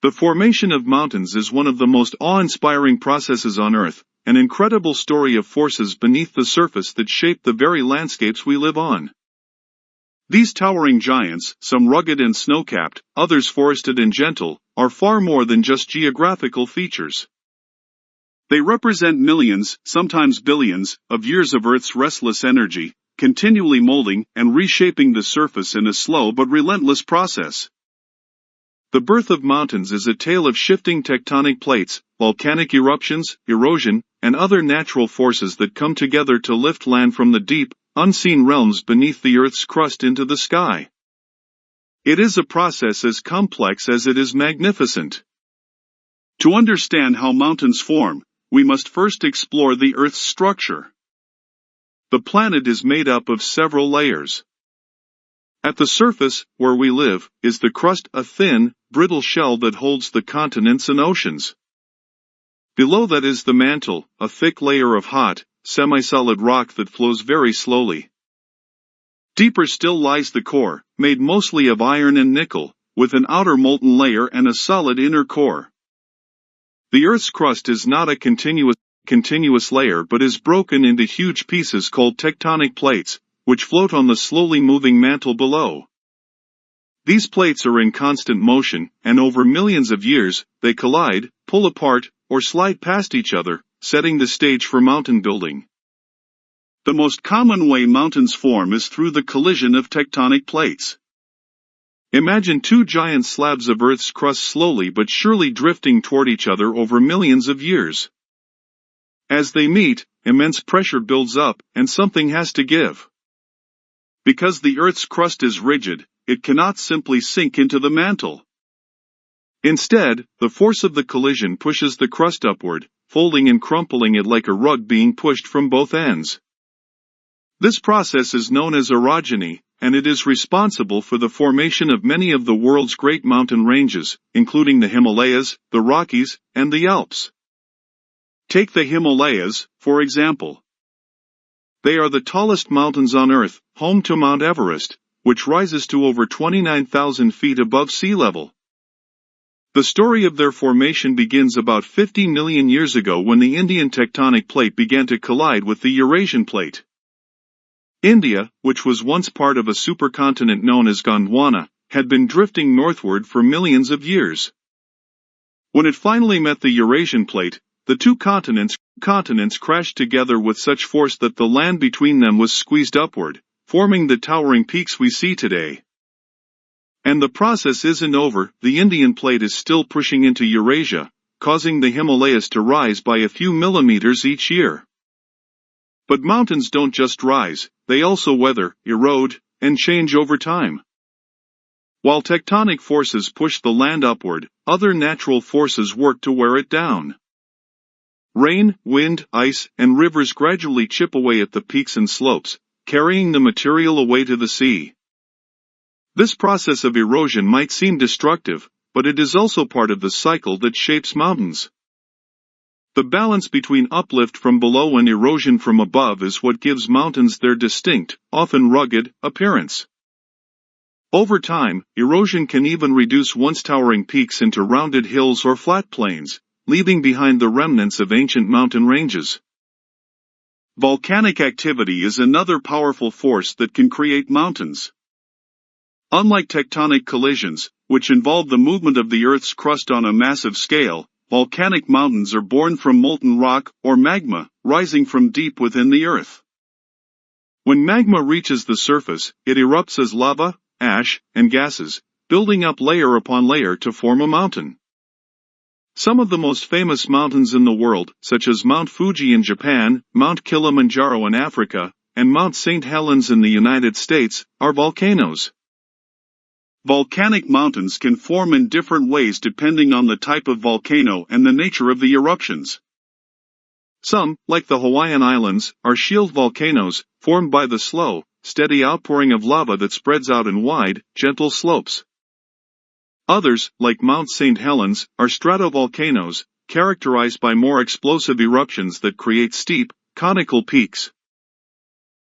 The formation of mountains is one of the most awe-inspiring processes on Earth, an incredible story of forces beneath the surface that shape the very landscapes we live on. These towering giants, some rugged and snow-capped, others forested and gentle, are far more than just geographical features. They represent millions, sometimes billions, of years of Earth's restless energy, continually molding and reshaping the surface in a slow but relentless process. The birth of mountains is a tale of shifting tectonic plates, volcanic eruptions, erosion, and other natural forces that come together to lift land from the deep, unseen realms beneath the Earth's crust into the sky. It is a process as complex as it is magnificent. To understand how mountains form, we must first explore the Earth's structure. The planet is made up of several layers. At the surface, where we live, is the crust, a thin, brittle shell that holds the continents and oceans. Below that is the mantle, a thick layer of hot, semi-solid rock that flows very slowly. Deeper still lies the core, made mostly of iron and nickel, with an outer molten layer and a solid inner core. The Earth's crust is not a continuous layer but is broken into huge pieces called tectonic plates, which float on the slowly moving mantle below. These plates are in constant motion, and over millions of years, they collide, pull apart, or slide past each other, setting the stage for mountain building. The most common way mountains form is through the collision of tectonic plates. Imagine two giant slabs of Earth's crust slowly but surely drifting toward each other over millions of years. As they meet, immense pressure builds up, and something has to give. Because the Earth's crust is rigid, it cannot simply sink into the mantle. Instead, the force of the collision pushes the crust upward, folding and crumpling it like a rug being pushed from both ends. This process is known as orogeny, and it is responsible for the formation of many of the world's great mountain ranges, including the Himalayas, the Rockies, and the Alps. Take the Himalayas, for example. They are the tallest mountains on Earth, home to Mount Everest, which rises to over 29,000 feet above sea level. The story of their formation begins about 50 million years ago when the Indian tectonic plate began to collide with the Eurasian plate. India, which was once part of a supercontinent known as Gondwana, had been drifting northward for millions of years. When it finally met the Eurasian plate, the two continents crashed together with such force that the land between them was squeezed upward, forming the towering peaks we see today. And the process isn't over. The Indian plate is still pushing into Eurasia, causing the Himalayas to rise by a few millimeters each year. But mountains don't just rise, they also weather, erode, and change over time. While tectonic forces push the land upward, other natural forces work to wear it down. Rain, wind, ice, and rivers gradually chip away at the peaks and slopes, carrying the material away to the sea. This process of erosion might seem destructive, but it is also part of the cycle that shapes mountains. The balance between uplift from below and erosion from above is what gives mountains their distinct, often rugged, appearance. Over time, erosion can even reduce once towering peaks into rounded hills or flat plains, leaving behind the remnants of ancient mountain ranges. Volcanic activity is another powerful force that can create mountains. Unlike tectonic collisions, which involve the movement of the Earth's crust on a massive scale, volcanic mountains are born from molten rock, or magma, rising from deep within the Earth. When magma reaches the surface, it erupts as lava, ash, and gases, building up layer upon layer to form a mountain. Some of the most famous mountains in the world, such as Mount Fuji in Japan, Mount Kilimanjaro in Africa, and Mount St. Helens in the United States, are volcanoes. Volcanic mountains can form in different ways depending on the type of volcano and the nature of the eruptions. Some, like the Hawaiian Islands, are shield volcanoes, formed by the slow, steady outpouring of lava that spreads out in wide, gentle slopes. Others, like Mount St. Helens, are stratovolcanoes, characterized by more explosive eruptions that create steep, conical peaks.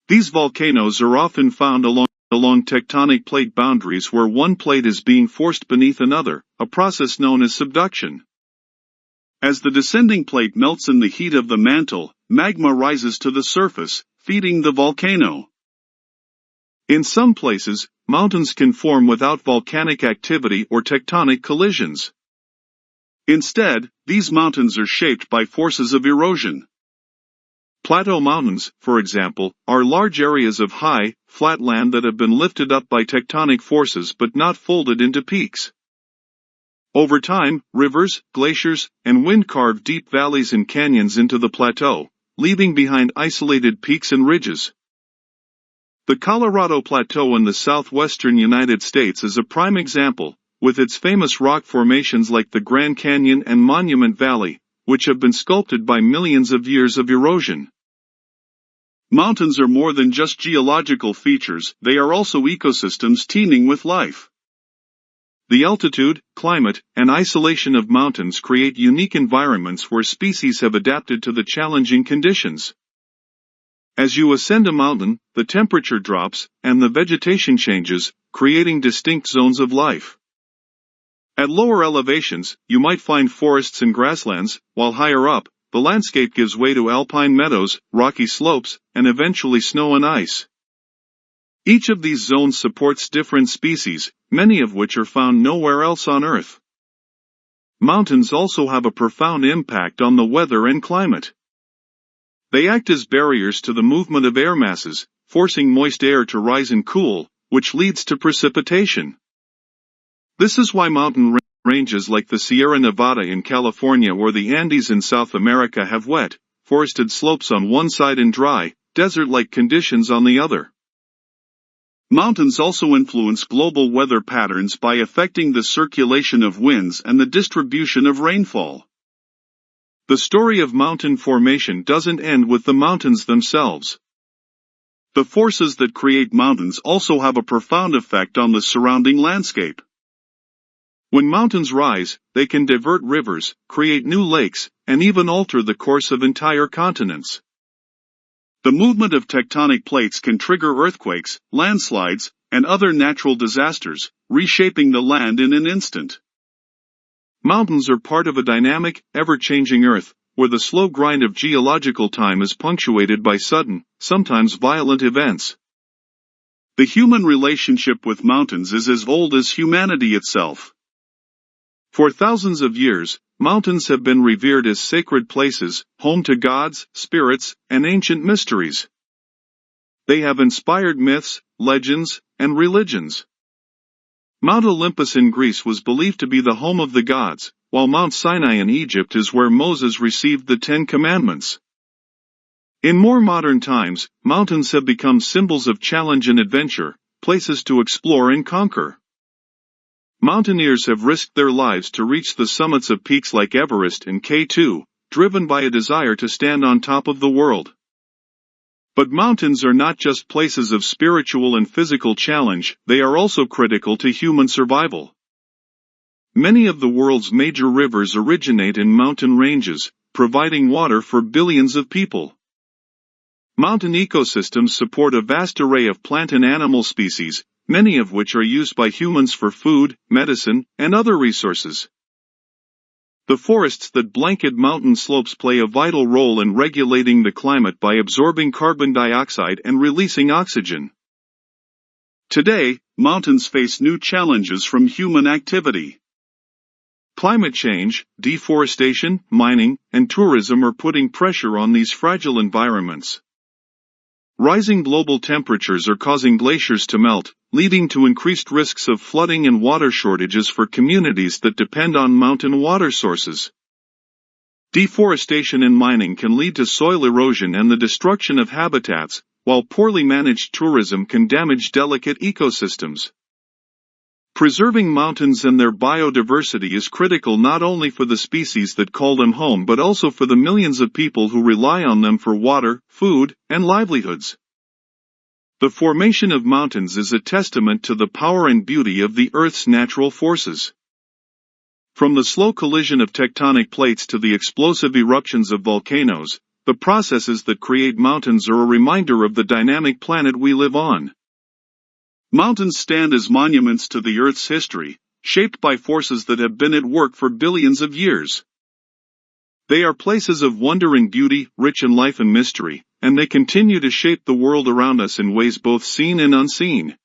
These volcanoes are often found along along tectonic plate boundaries where one plate is being forced beneath another, a process known as subduction. As the descending plate melts in the heat of the mantle, magma rises to the surface, feeding the volcano. In some places, mountains can form without volcanic activity or tectonic collisions. Instead, these mountains are shaped by forces of erosion. Plateau mountains, for example, are large areas of high, flat land that have been lifted up by tectonic forces but not folded into peaks. Over time, rivers, glaciers, and wind carve deep valleys and canyons into the plateau, leaving behind isolated peaks and ridges. The Colorado Plateau in the southwestern United States is a prime example, with its famous rock formations like the Grand Canyon and Monument Valley, which have been sculpted by millions of years of erosion. Mountains are more than just geological features, they are also ecosystems teeming with life. The altitude, climate, and isolation of mountains create unique environments where species have adapted to the challenging conditions. As you ascend a mountain, the temperature drops, and the vegetation changes, creating distinct zones of life. At lower elevations, you might find forests and grasslands, while higher up, the landscape gives way to alpine meadows, rocky slopes, and eventually snow and ice. Each of these zones supports different species, many of which are found nowhere else on Earth. Mountains also have a profound impact on the weather and climate. They act as barriers to the movement of air masses, forcing moist air to rise and cool, which leads to precipitation. This is why mountain ranges like the Sierra Nevada in California or the Andes in South America have wet, forested slopes on one side and dry, desert-like conditions on the other. Mountains also influence global weather patterns by affecting the circulation of winds and the distribution of rainfall. The story of mountain formation doesn't end with the mountains themselves. The forces that create mountains also have a profound effect on the surrounding landscape. When mountains rise, they can divert rivers, create new lakes, and even alter the course of entire continents. The movement of tectonic plates can trigger earthquakes, landslides, and other natural disasters, reshaping the land in an instant. Mountains are part of a dynamic, ever-changing Earth, where the slow grind of geological time is punctuated by sudden, sometimes violent events. The human relationship with mountains is as old as humanity itself. For thousands of years, mountains have been revered as sacred places, home to gods, spirits, and ancient mysteries. They have inspired myths, legends, and religions. Mount Olympus in Greece was believed to be the home of the gods, while Mount Sinai in Egypt is where Moses received the Ten Commandments. In more modern times, mountains have become symbols of challenge and adventure, places to explore and conquer. Mountaineers have risked their lives to reach the summits of peaks like Everest and K2, driven by a desire to stand on top of the world. But mountains are not just places of spiritual and physical challenge, they are also critical to human survival. Many of the world's major rivers originate in mountain ranges, providing water for billions of people. Mountain ecosystems support a vast array of plant and animal species, many of which are used by humans for food, medicine, and other resources. The forests that blanket mountain slopes play a vital role in regulating the climate by absorbing carbon dioxide and releasing oxygen. Today, mountains face new challenges from human activity. Climate change, deforestation, mining, and tourism are putting pressure on these fragile environments. Rising global temperatures are causing glaciers to melt, leading to increased risks of flooding and water shortages for communities that depend on mountain water sources. Deforestation and mining can lead to soil erosion and the destruction of habitats, while poorly managed tourism can damage delicate ecosystems. Preserving mountains and their biodiversity is critical not only for the species that call them home but also for the millions of people who rely on them for water, food, and livelihoods. The formation of mountains is a testament to the power and beauty of the Earth's natural forces. From the slow collision of tectonic plates to the explosive eruptions of volcanoes, the processes that create mountains are a reminder of the dynamic planet we live on. Mountains stand as monuments to the Earth's history, shaped by forces that have been at work for billions of years. They are places of wondering beauty, rich in life and mystery, and they continue to shape the world around us in ways both seen and unseen.